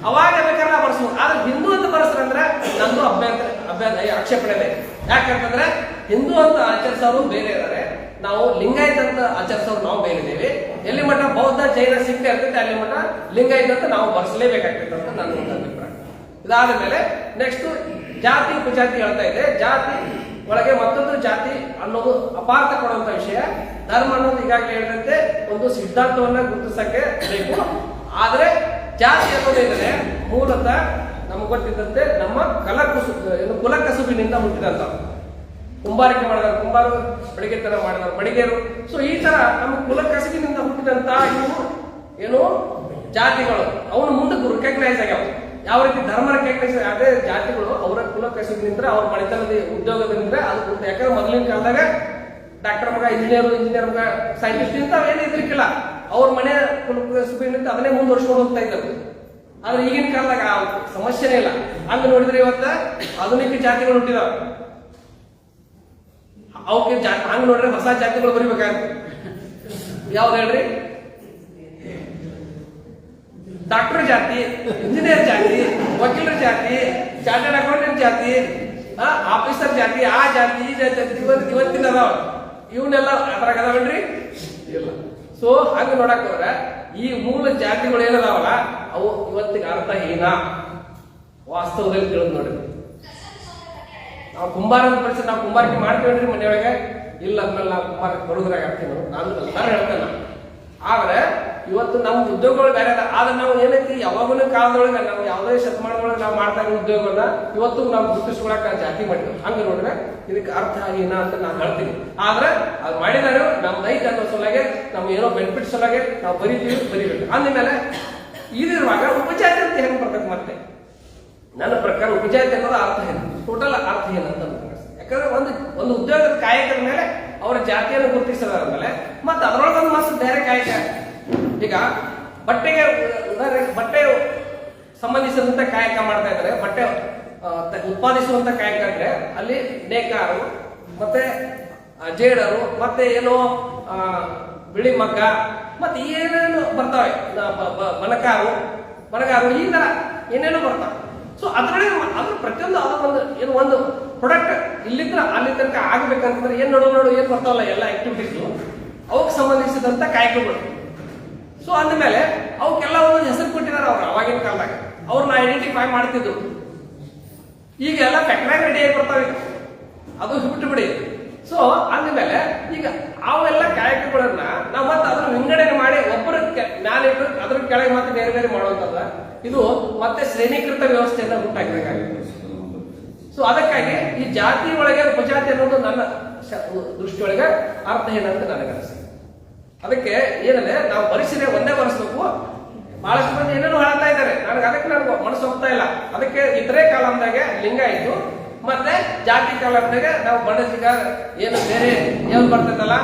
ಅವಾಗ ಬೇಕಾದ್ರೆ ನಾವು ಬರ್ಸ್ಬೋದು. ಆದ್ರೆ ಹಿಂದೂ ಅಂತ ಬರ್ಸ್ರಂದ್ರೆ ನಂದು ಆಕ್ಷೇಪಣೆ ಇದೆ. ಯಾಕಂತಂದ್ರೆ ಹಿಂದೂ ಅಂತ ಆಚರಿಸೋರು ಬೇರೆ ಇದ್ದಾರೆ, ನಾವು ಲಿಂಗಾಯತ ಅಂತ ಆಚರಿಸೋರು ನಾವು ಬೇರೆ ಇದ್ದೇವೆ. ಎಲ್ಲಿ ಮಟ್ಟ ಬೌದ್ಧ ಜೈನ ಸಿಕ್ಕ ಇರ್ತೈತೆ ಅಲ್ಲಿ ಮಟ್ಟ ಲಿಂಗಾಯತ ಅಂತ ನಾವು ಬರ್ಸಲೇಬೇಕಾಗ್ತೈತೆ ಅಂತ ನನ್ನ ಒಂದು ಅಭಿಪ್ರಾಯ. ಇದಾದ ಮೇಲೆ ನೆಕ್ಸ್ಟ್ ಜಾತಿ ಉಪಜಾತಿ ಹೇಳ್ತಾ ಇದೆ. ಜಾತಿ ಒಳಗೆ ಮತ್ತೊಂದು ಜಾತಿ ಅನ್ನೋದು ಅಪಾರ್ಥ ಕೊಡುವಂತ ವಿಷಯ. ಧರ್ಮ ಅನ್ನೋದು ಈಗಾಗಲೇ ಹೇಳಿದಂತೆ ಒಂದು ಸಿದ್ಧಾಂತವನ್ನ ಗುರುತಿಸಕ್ಕೆ ಬೇಕು. ಆದ್ರೆ ಜಾತಿ ಅನ್ನೋದೇನಿದೆ ಮೂಲತಃ ನಮ್ಗೆ ಗೊತ್ತಿದ್ದಂತೆ ನಮ್ಮ ಕುಲ ಕಸುಬಿನಿಂದ ಹುಟ್ಟಿದಂತ. ಕುಂಬಾರಿಕೆ ಮಾಡಿದಾರೆ ಕುಂಬಾರರು, ಬಡಿಗೆತನ ಮಾಡಿದಾರೆ ಬಡಿಗೆರು. ಸೊ ಈ ತರ ನಮ್ಮ ಕುಲ ಕಸುಬಿನಿಂದ ಹುಟ್ಟಿದಂತ ಇವು ಏನು ಜಾತಿಗಳು ಅವನು ಮುಂದಕ್ಕೆ ರೆಕಗ್ನೈಸ್ ಆಗ್ಯಾವ. ಯಾವ ರೀತಿ ಧರ್ಮ ರೆಕಗ್ನೈಸ್ ಅದೇ ಜಾತಿಗಳು ಅವರ ಕುಲ ಕಸುಬಿನಿಂದ ಅವ್ರ ಮನೆತನದ ಉದ್ಯೋಗದಿಂದ ಅದು. ಯಾಕಂದ್ರೆ ಮೊದಲಿನ ಕಾಲದಾಗ ಡಾಕ್ಟರ್ ಮಗ ಇಂಜಿನಿಯರ್ ಮಗ ಸೈಂಟಿಸ್ಟ್ ಇಂತ ಏನು ಇದ್ರಿಕಿಲ್ಲ. ಅವ್ರ ಮನೆ ಕುಲ ಕಸುಬಿನಿಂದ ಅದನ್ನೇ ಮುಂದುವರ್ಸ್ಕೊಂಡು ಹೋಗ್ತಾ ಇದ್ದರು. ಆದ್ರೆ ಈಗಿನ ಕಾಲದಾಗ ಆ ಸಮಸ್ಯೆನೇ ಇಲ್ಲ. ಹಂಗ ನೋಡಿದ್ರೆ ಇವತ್ತ ಆಧುನಿಕ ಜಾತಿಗಳು ಹುಟ್ಟಿದಾವ. ಅವಕ್ಕೆ ಹಂಗ ನೋಡ್ರೆ ಹೊಸ ಜಾತಿಗಳು ಬರಿಬೇಕಾಗುತ್ತೆ. ಯಾವ್ದು ಹೇಳ್ರಿ? ಡಾಕ್ಟರ್ ಜಾತಿ, ಇಂಜಿನಿಯರ್ ಜಾತಿ, ವಕೀಲರ ಜಾತಿ, ಚಾರ್ಟರ್ಡ್ ಅಕೌಂಟೆಂಟ್ ಜಾತಿ, ಆಫೀಸರ್ ಜಾತಿ, ಆ ಜಾತಿ ಈ ಜಾತಿ ಇವತ್ತಿನ ಅದಾವ. ಇವನ್ನೆಲ್ಲ ಅದ್ರಾಗ ಅದಾವಲ್ರಿ? ಇಲ್ಲ. ಸೊ ಹಂಗ ನೋಡಕ್ ಹೋದ್ರೆ ಈ ಮೂಲ ಜಾತಿಗಳು ಏನದಾವಲ್ಲ ಅವು ಇವತ್ತಿಗೆ ಅರ್ಥಹೀನ. ವಾಸ್ತವದಲ್ಲಿ ತಿಳಿದು ನೋಡ್ರಿ. ನಾವು ಕುಂಬಾರ ಅಂತ ಪರಿಸ್ಥಿತಿ ನಾವು ಕುಂಬಾರಿಕೆ ಮಾಡ್ತೀವಿ ಮನೆಯೊಳಗೆ. ಇಲ್ಲ ಅಂದ್ಮೇಲೆ ನಾವು ಕುಂಬಾರಕ್ಕೆ ಬರೋದ್ರಾಗ ಆಗ್ತೀವಿ. ನಾನು ಎಲ್ಲರೂ ಹೇಳ್ತೇನೆ. ಆದ್ರೆ ಇವತ್ತು ನಮ್ಮ ಉದ್ಯೋಗಗಳು ಬೇರೆ ಅದ. ಆದ್ರೆ ನಾವು ಏನೈತಿ ಯಾವಾಗಲೂ ಕಾಲದೊಳಗೆ ನಾವು ಯಾವುದೇ ಶತಮಾನದೊಳಗೆ ನಾವು ಮಾಡ್ತಾ ಇರೋ ಉದ್ಯೋಗವನ್ನ ಇವತ್ತು ನಾವು ಗುರುತಿಸ್ಕೊಳಕ್ ಜಾತಿ ಮಾಡಿದ್ವಿ. ಹಂಗ ನೋಡ್ರೆ ಇದಕ್ಕೆ ಅರ್ಥಹೀನ ಅಂತ ನಾನು ಹೇಳ್ತೀನಿ. ಆದ್ರೆ ಅದು ಮಾಡಿದಾರೆ ನಮ್ದು ಐತೆ ಅನ್ನೋ ಸಲುವಾಗಿ ನಮ್ಗೆ ಏನೋ ಬೆನಿಫಿಟ್ ಸಲುವಾಗಿ ನಾವು ಬರಿಬೇಕು. ಅಂದ್ಮೇಲೆ ಇದಿರುವಾಗ ಉಪಜಾತಿ ಅಂತ ಹೆಂಗ್ ಬರ್ತದೆ? ಮತ್ತೆ ನನ್ನ ಪ್ರಕಾರ ಉಪಜಾತಿ ಅನ್ನೋದು ಅರ್ಥಹೀನ, ಟೋಟಲ್ ಅರ್ಥಹೀನ ಅಂತ. ಯಾಕಂದ್ರೆ ಒಂದು ಉದ್ಯೋಗದ ಕಾಯಕದ ಮೇಲೆ ಅವರ ಜಾತಿಯನ್ನು ಗುರುತಿಸಿದಾರ ಮೇಲೆ ಮತ್ತೆ ಅದರೊಳಗೊಂದು ಮಸ್ತ್ ಬೇರೆ ಕಾಯಕ. ಈಗ ಬಟ್ಟೆ ಸಂಬಂಧಿಸಿದಂತ ಕಾಯಕ ಮಾಡ್ತಾ ಇದ್ದಾರೆ. ಬಟ್ಟೆ ಉತ್ಪಾದಿಸುವಂತ ಕಾಯಕ ಅಂದ್ರೆ ಅಲ್ಲಿ ನೇಕಾರು ಮತ್ತೆ ಜೇಡರು ಮತ್ತೆ ಏನೋ ಬಿಳಿ ಮಗ್ಗ ಮತ್ತೆ ಏನೇನು ಬರ್ತಾವೆ, ಬನಗಾರು ಈ ತರ ಏನೇನೋ ಬರ್ತಾವೆ. ಸೊ ಅದ್ರೊಳಗೆ ಅದ್ರ ಪ್ರತಿಯೊಂದು ಅದು ಒಂದು ಪ್ರಾಡಕ್ಟ್ ಇಲ್ಲಿಂದ ಅಲ್ಲಿ ತನಕ ಆಗ್ಬೇಕಂತಂದ್ರೆ ಏನ್ ನೋಡು ಏನ್ ಬರ್ತಾವಲ್ಲ ಎಲ್ಲ ಆಕ್ಟಿವಿಟೀಸ್ ಅವಕ್ಕೆ ಸಂಬಂಧಿಸಿದಂತ ಕಾಯಕಗಳು. ಸೊ ಅಂದಮೇಲೆ ಅವಕ್ಕೆಲ್ಲ ಒಂದೊಂದು ಹೆಸರು ಕೊಟ್ಟಿದ್ದಾರೆ ಅವ್ರು ಅವಾಗಿನ ಕಾಲದಾಗ. ಅವ್ರನ್ನ ಐಡೆಂಟಿಫೈ ಮಾಡ್ತಿದ್ರು. ಈಗ ಎಲ್ಲ ಫ್ಯಾಕ್ಟ್ರಿ ರೆಡಿ ಆಗಿ ಬರ್ತಾವೆ, ಅದು ಬಿಟ್ಟು ಬಿಡಿ. ಸೊ ಅಂದಮೇಲೆ ಈಗ ಅವೆಲ್ಲ ಕಾಯಕಗಳನ್ನ ನಾವು ಮತ್ತೆ ಅದ್ರ ವಿಂಗಡಣೆ ಮಾಡಿ ಒಬ್ಬರ ಮ್ಯಾಲ ಇಟ್ಟು ಅದ್ರ ಕೆಳಗೆ ಮತ್ತೆ ಬೇರೆ ಬೇರೆ ಮಾಡುವಂತದ ಇದು ಮತ್ತೆ ಶ್ರೇಣೀಕೃತ ವ್ಯವಸ್ಥೆಯನ್ನ ಉಂಟಾಗಬೇಕಾಗಿದೆ. ಸೊ ಅದಕ್ಕಾಗಿ ಈ ಜಾತಿ ಒಳಗೆ ಉಪಜಾತಿ ಅನ್ನೋದು ನನ್ನ ದೃಷ್ಟಿಯೊಳಗೆ ಅರ್ಥ ಏನಂತ ನನಗೆ ಅನಿಸ್ತದೆ. ಅದಕ್ಕೆ ಏನಂದ್ರೆ ನಾವು ಒಂದೇ ಬರೆಸ್ಬೇಕು. ಬಹಳಷ್ಟು ಮಂದಿ ಏನೇನು ಹೇಳ್ತಾ ಇದ್ದಾರೆ, ಅದಕ್ಕೆ ಮನಸ್ಸು ಹೋಗ್ತಾ ಇಲ್ಲ. ಅದಕ್ಕೆ ಇತರೆ ಕಾಲಂದಾಗೆ ಲಿಂಗಾಯಿತು ಮತ್ತೆ ಜಾತಿ ಕಾಲಂದಾಗ ನಾವು ಬಣಜಿಗ ಏನು ಬೇರೆ ಏನು ಬರ್ತೈತಲ್ಲ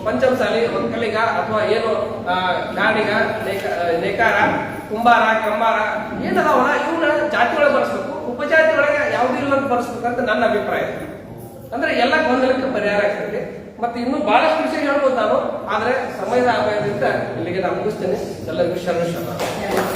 ಪಂಚಮಸಾಲಿ ಒಕ್ಕಲಿಗ ಅಥವಾ ಏನು ಗಾಡಿಗ ನೇಕಾರ ಕುಂಬಾರ ಕಂಬಾರ ಏನದಾವಲ್ಲ ಇವನ್ನ ಜಾತಿ ಒಳಗೆ ಬರೆಸ್ಬೇಕು, ಉಪಜಾತಿ ಒಳಗೆ ಯಾವುದೂ ಇಲ್ಲ ಅಂತ ಬರೆಸ್ಬೇಕಂತ ನನ್ನ ಅಭಿಪ್ರಾಯ. ಅಂದ್ರೆ ಎಲ್ಲ ಗೊಂದಲಕ್ಕೆ ಪರಿಹಾರ ಆಗ್ತದೆ. ಮತ್ತೆ ಇನ್ನೂ ಬಹಳಷ್ಟು ವಿಷಯ ಹೇಳ್ಬೋದು ನಾನು, ಆದ್ರೆ ಸಮಯದ ಅಭಾವದಿಂದ ಇಲ್ಲಿಗೆ ನಾನು ಮುಗಿಸ್ತೇನೆ. ಎಲ್ಲರಿಗೂ ಶರಣ.